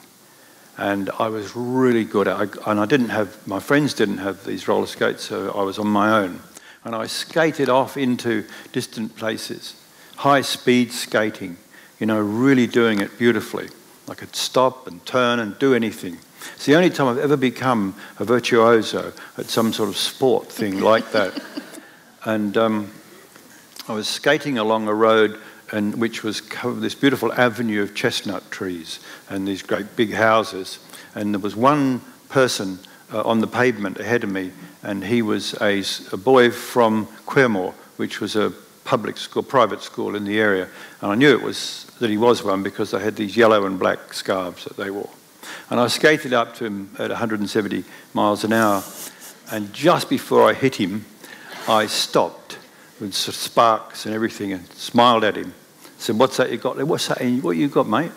And I was really good at it. And I didn't have, my friends didn't have these roller skates, so I was on my own. And I skated off into distant places, high-speed skating, you know, really doing it beautifully. I could stop and turn and do anything. It's the only time I've ever become a virtuoso at some sort of sport thing like that. And I was skating along a road which was covered with this beautiful avenue of chestnut trees and these great big houses. And there was one person on the pavement ahead of me, and he was a boy from Quermore, which was a public school, private school in the area. And I knew that he was one because they had these yellow and black scarves that they wore. And I skated up to him at 170 miles an hour, and just before I hit him, I stopped with sort of sparks and everything and smiled at him. Said, "What's that you got there? What's that? What you got, mate?"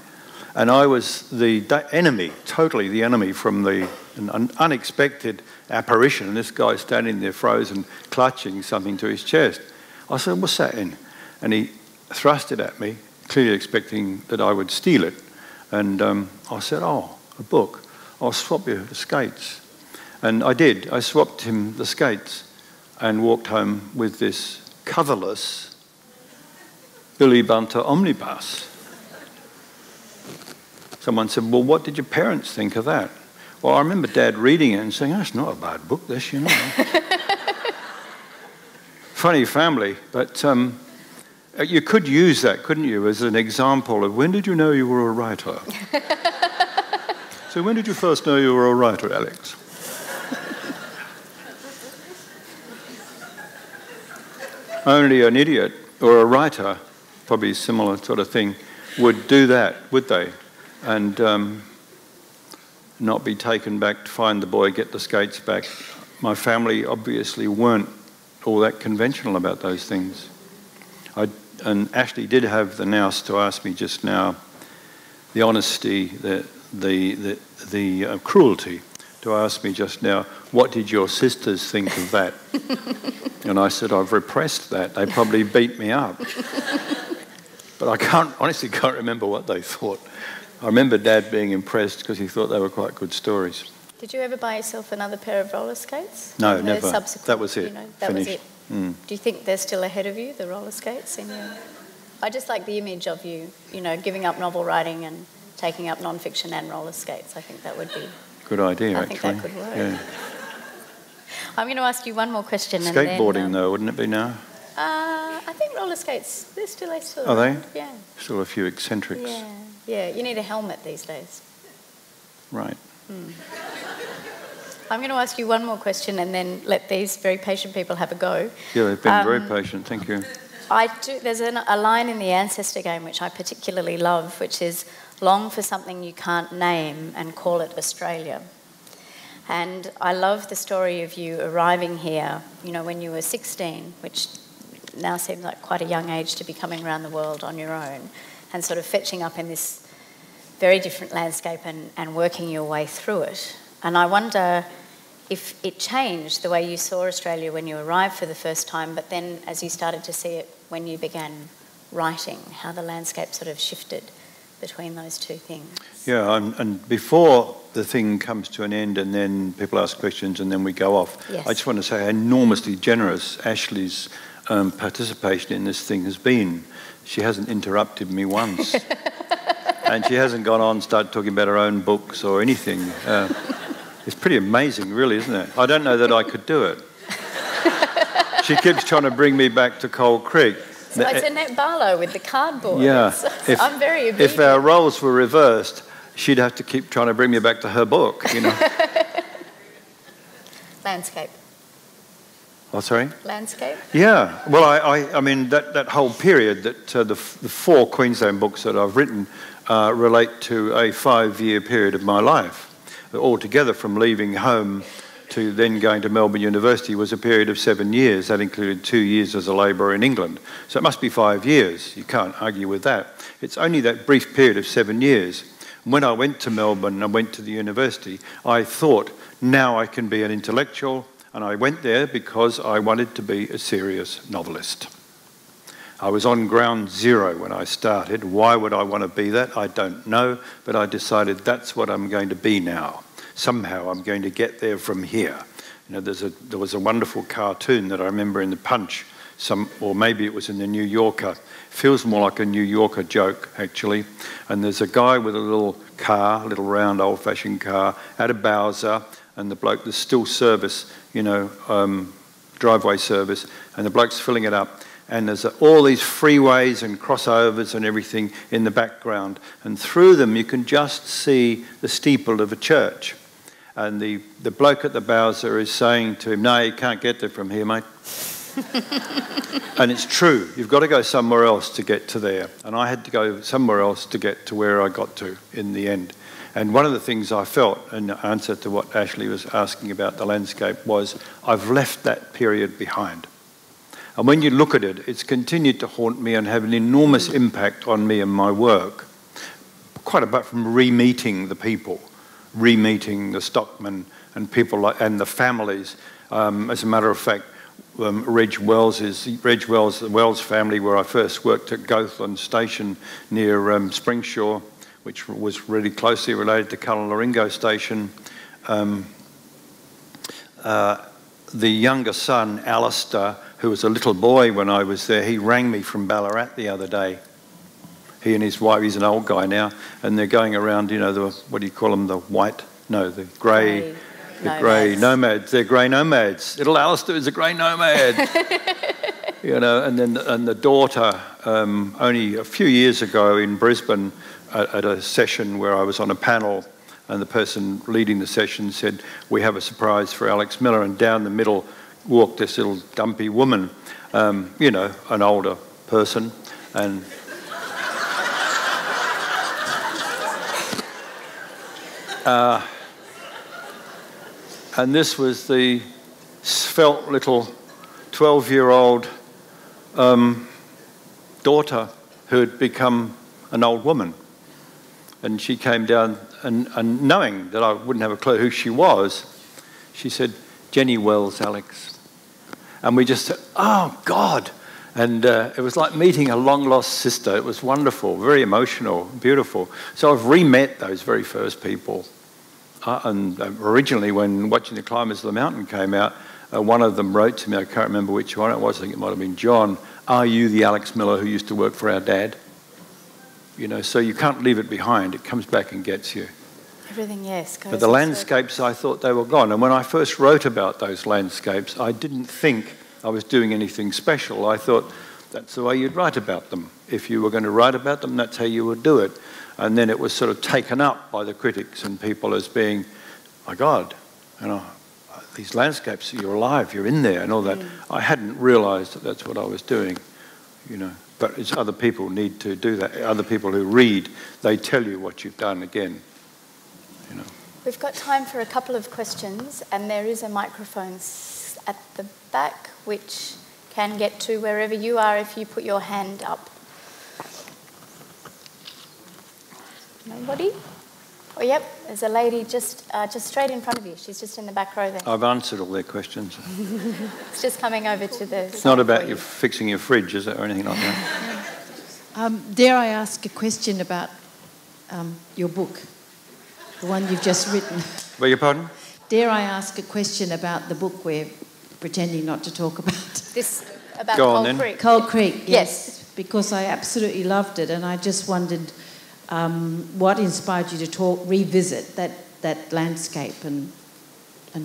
And I was the enemy, totally the enemy from an unexpected apparition. And this guy standing there frozen, clutching something to his chest. I said, "What's that in?" And he thrust it at me, clearly expecting that I would steal it. And I said, "Oh, a book. I'll swap you the skates." And I did. I swapped him the skates and walked home with this coverless Billy Bunter Omnibus. Someone said, "Well, what did your parents think of that?" Well, I remember Dad reading it and saying, "That's not a bad book, this, you know." Funny family, but you could use that, couldn't you, as an example of when did you know you were a writer? So when did you first know you were a writer, Alex? Only an idiot or a writer, probably a similar sort of thing, would do that, would they? And not be taken back to find the boy, get the skates back. My family obviously weren't all that conventional about those things. And Ashley did have the nous to ask me just now, the honesty, the cruelty to ask me just now, what did your sisters think of that? And I said, I've repressed that. They probably beat me up. But I honestly can't remember what they thought. I remember Dad being impressed because he thought they were quite good stories. Did you ever buy yourself another pair of roller skates? No, never. That was it. You know, that was it. Mm. Do you think they're still ahead of you, the roller skates? I just like the image of you, giving up novel writing and taking up non-fiction and roller skates. I think that would be... Good idea, actually. I think that could work. Yeah. I'm going to ask you one more question. Skateboarding, though, wouldn't it be now? I think roller skates, they're still Are they? Yeah. Still a few eccentrics. Yeah, you need a helmet these days. Right. I'm going to ask you one more question and then let these very patient people have a go. Yeah, they've been very patient, thank you. There's a line in the Ancestor game which I particularly love, which is, long for something you can't name and call it Australia. And I love the story of you arriving here, when you were 16, which now seems like quite a young age to be coming around the world on your own, and sort of fetching up in this very different landscape and working your way through it. And I wonder if it changed the way you saw Australia when you arrived for the first time, but then as you started to see it when you began writing, how the landscape sort of shifted between those two things. Yeah, and before the thing comes to an end and then people ask questions and then we go off, Yes. I just want to say how enormously generous Ashley's participation in this thing has been. She hasn't interrupted me once. And she hasn't gone on and started talking about her own books or anything. It's pretty amazing, really, isn't it? I don't know that I could do it. She keeps trying to bring me back to Coal Creek. So it's Annette Barlow with the cardboard. Yeah. I'm very obedient. If our roles were reversed, she'd have to keep trying to bring me back to her book, you know. Landscape. Oh, sorry? Landscape? Yeah. Well, I mean, that whole period, that the 4 Queensland books that I've written relate to a 5-year period of my life. Altogether, from leaving home to then going to Melbourne University was a period of 7 years. That included 2 years as a labourer in England. So it must be 5 years. You can't argue with that. It's only that brief period of 7 years. When I went to Melbourne and went to the university, I thought, now I can be an intellectual, and I went there because I wanted to be a serious novelist. I was on ground zero when I started. Why would I want to be that? I don't know, but I decided that's what I'm going to be now. Somehow I'm going to get there from here. You know, there was a wonderful cartoon that I remember in the Punch, or maybe it was in the New Yorker. Feels more like a New Yorker joke, actually. And there's a guy with a little car, a little round old-fashioned car, at a Bowser, and the bloke, there's still service, you know, driveway service, and the bloke's filling it up. And there's all these freeways and crossovers and everything in the background. And through them you can just see the steeple of a church. And the bloke at the Bowser is saying to him, no, you can't get there from here, mate. And it's true. You've got to go somewhere else to get to there. And I had to go somewhere else to get to where I got to in the end. And one of the things I felt, in answer to what Ashley was asking about the landscape, was I've left that period behind. And when you look at it, it's continued to haunt me and have an enormous impact on me and my work, quite apart from re-meeting the people, re-meeting the stockmen and people like, and the families. As a matter of fact, the Wells family, where I first worked at Goathland Station near Springshaw, which was really closely related to Cunnalingo Station. The younger son, Alistair, who was a little boy when I was there, he rang me from Ballarat the other day. He and his wife, he's an old guy now, and they're going around, you know, what do you call them, the grey nomads. They're grey nomads. Little Alistair is a grey nomad. You know, and the daughter, only a few years ago in Brisbane, at a session where I was on a panel, and the person leading the session said, we have a surprise for Alex Miller, and down the middle walked this little dumpy woman, you know, an older person, and this was the svelte little 12-year-old daughter who had become an old woman. And she came down, and knowing that I wouldn't have a clue who she was, she said, Jenny Wells, Alex. And we just said, oh, God. And it was like meeting a long-lost sister. It was wonderful, very emotional, beautiful. So I've re-met those very first people. And originally, when Watching the Climbers of the Mountain came out, one of them wrote to me, I can't remember which one it was, I think it might have been John, are you the Alex Miller who used to work for our dad? You know, so you can't leave it behind. It comes back and gets you. Everything, yes. But the landscapes, I thought they were gone. And when I first wrote about those landscapes, I didn't think I was doing anything special. I thought that's the way you'd write about them. If you were going to write about them, that's how you would do it. And then it was sort of taken up by the critics and people as being, my God, you know, these landscapes, you're alive, you're in there and all that. I hadn't realised that that's what I was doing, you know. But it's other people need to do that. Other people who read, they tell you what you've done again, you know. We've got time for a couple of questions, and there is a microphone at the back which can get to wherever you are if you put your hand up. Nobody? Oh, yep, there's a lady just straight in front of you. She's just in the back row there. I've answered all their questions. It's just coming over to the... It's not about you fixing your fridge, is it, or anything like that? Dare I ask a question about your book, the one you've just written? Beg your pardon? Dare I ask a question about the book we're pretending not to talk about? This, about Go on, Cold Creek? Cold Creek, Yes. Because I absolutely loved it, and I just wondered what inspired you to revisit that landscape and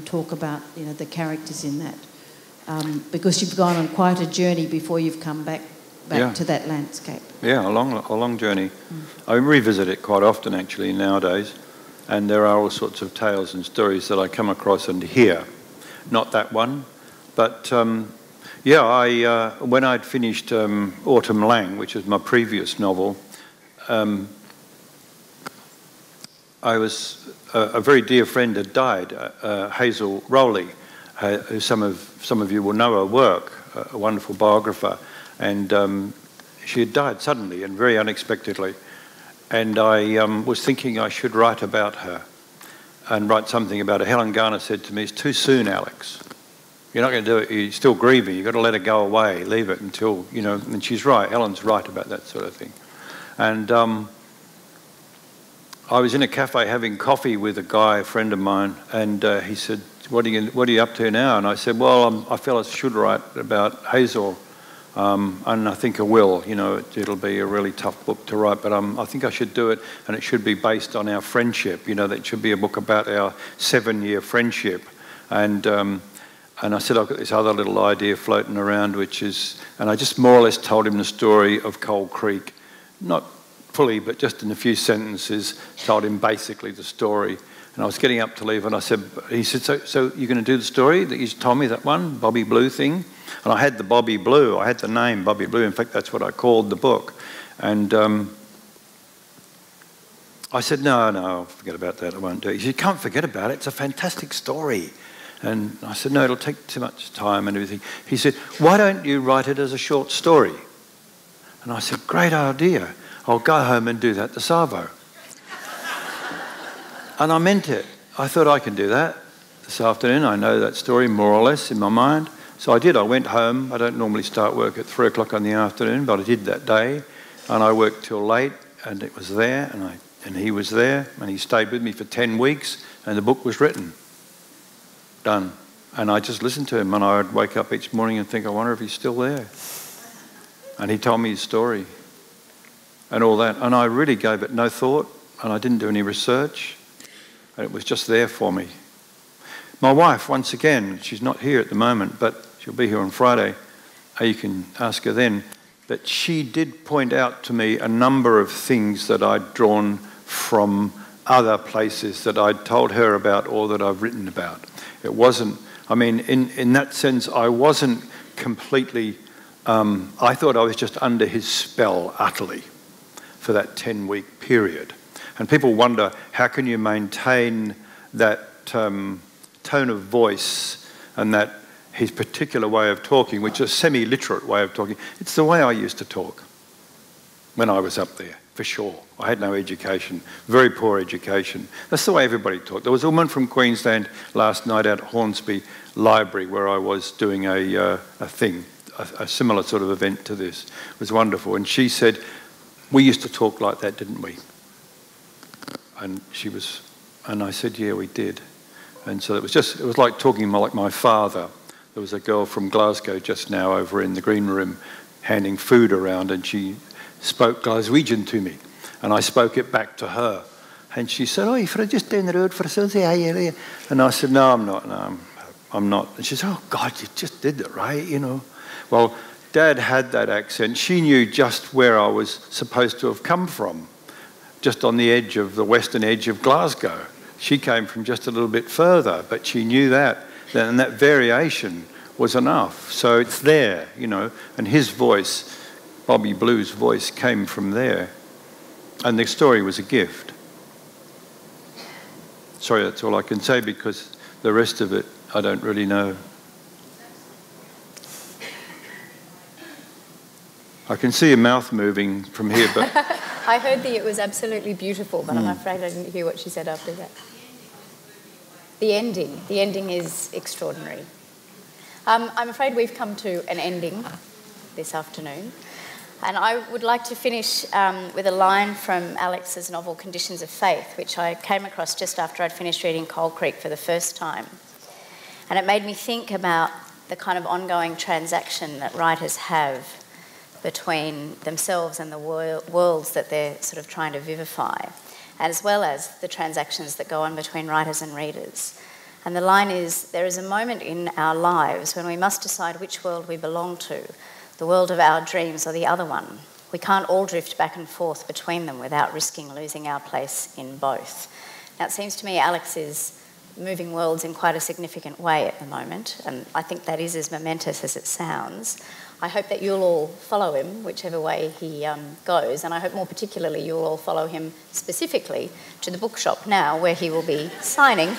talk about, you know, the characters in that. Because you've gone on quite a journey before you've come back to that landscape. Yeah, a long journey. I revisit it quite often, actually, nowadays, and there are all sorts of tales and stories that I come across and hear. Not that one, but when I'd finished Autumn Lang, which was my previous novel, a very dear friend had died, Hazel Rowley, who some of you will know her work, a wonderful biographer, and she had died suddenly and very unexpectedly. And I was thinking I should write about her and write something about her. Helen Garner said to me, "It's too soon, Alex. You're not going to do it. You're still grieving. You've got to let it go away. Leave it until, you know," and she's right. Helen's right about that sort of thing. And I was in a cafe having coffee with a guy, a friend of mine, and he said, what are you up to now? And I said, well, I feel I should write about Hazel, and I think I will. You know, it'll be a really tough book to write, but I think I should do it, and it should be based on our friendship. You know, that should be a book about our 7-year friendship. And I said, I've got this other little idea floating around, which is, and I just more or less told him the story of Cold Creek, not fully, but just in a few sentences, told him basically the story. And I was getting up to leave, and he said, so you're going to do the story that you told me, that one, Bobby Blue thing? And I had the Bobby Blue, I had the name Bobby Blue. In fact, that's what I called the book. And I said, no, forget about that, I won't do it. He said, you can't forget about it, it's a fantastic story. And I said, no, it'll take too much time and everything. He said, why don't you write it as a short story? And I said, great idea. I'll go home and do that this arvo. And I meant it. I thought I can do that this afternoon. I know that story more or less in my mind. So I did. I went home. I don't normally start work at 3 o'clock in the afternoon, but I did that day. And I worked till late, and it was there, and he was there, and he stayed with me for 10 weeks, and the book was written. Done. And I just listened to him, and I would wake up each morning and think, I wonder if he's still there. And he told me his story and all that. And I really gave it no thought, and I didn't do any research. And it was just there for me. My wife, once again, she's not here at the moment, but she'll be here on Friday. You can ask her then. But she did point out to me a number of things that I'd drawn from other places that I'd told her about or that I've written about. It wasn't, I mean, in that sense, I wasn't completely, I thought I was just under his spell utterly for that 10-week period. And people wonder, how can you maintain that tone of voice and that his particular way of talking, which is a semi-literate way of talking. It's the way I used to talk when I was up there, for sure. I had no education, very poor education. That's the way everybody talked. There was a woman from Queensland last night out at Hornsby Library where I was doing a similar sort of event to this. It was wonderful. And she said, we used to talk like that, didn't we? And I said, yeah, we did. And so it was like talking like my father. There was a girl from Glasgow just now over in the green room handing food around, and she spoke Glaswegian to me. And I spoke it back to her. And she said, oh, you're just down the road for a Sunday, are you? And I said, no, I'm not. No, I'm not. And she said, oh, God, you just did it, right? You know. Well, Dad had that accent. She knew just where I was supposed to have come from, just on the edge of the western edge of Glasgow. She came from just a little bit further, but she knew that, and that variation was enough. So it's there, you know, and his voice, Bobby Blue's voice, came from there. And the story was a gift. Sorry, that's all I can say, because the rest of it I don't really know. I can see your mouth moving from here, but I heard that it was absolutely beautiful, but I'm afraid I didn't hear what she said after that. The ending is extraordinary. I'm afraid we've come to an ending this afternoon. And I would like to finish with a line from Alex's novel Conditions of Faith, which I came across just after I'd finished reading Coal Creek for the first time. And it made me think about the kind of ongoing transaction that writers have between themselves and the worlds that they're sort of trying to vivify, as well as the transactions that go on between writers and readers. And the line is, there is a moment in our lives when we must decide which world we belong to, the world of our dreams or the other one. We can't all drift back and forth between them without risking losing our place in both. Now, it seems to me Alex is moving worlds in quite a significant way at the moment, and I think that is as momentous as it sounds. I hope that you'll all follow him, whichever way he goes, and I hope more particularly you'll all follow him specifically to the bookshop now, where he will be signing.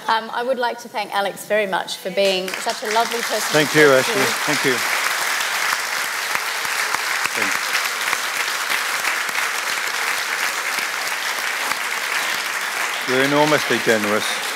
I would like to thank Alex very much for being such a lovely person. Thank you, Ashley. Thank you. You're enormously generous.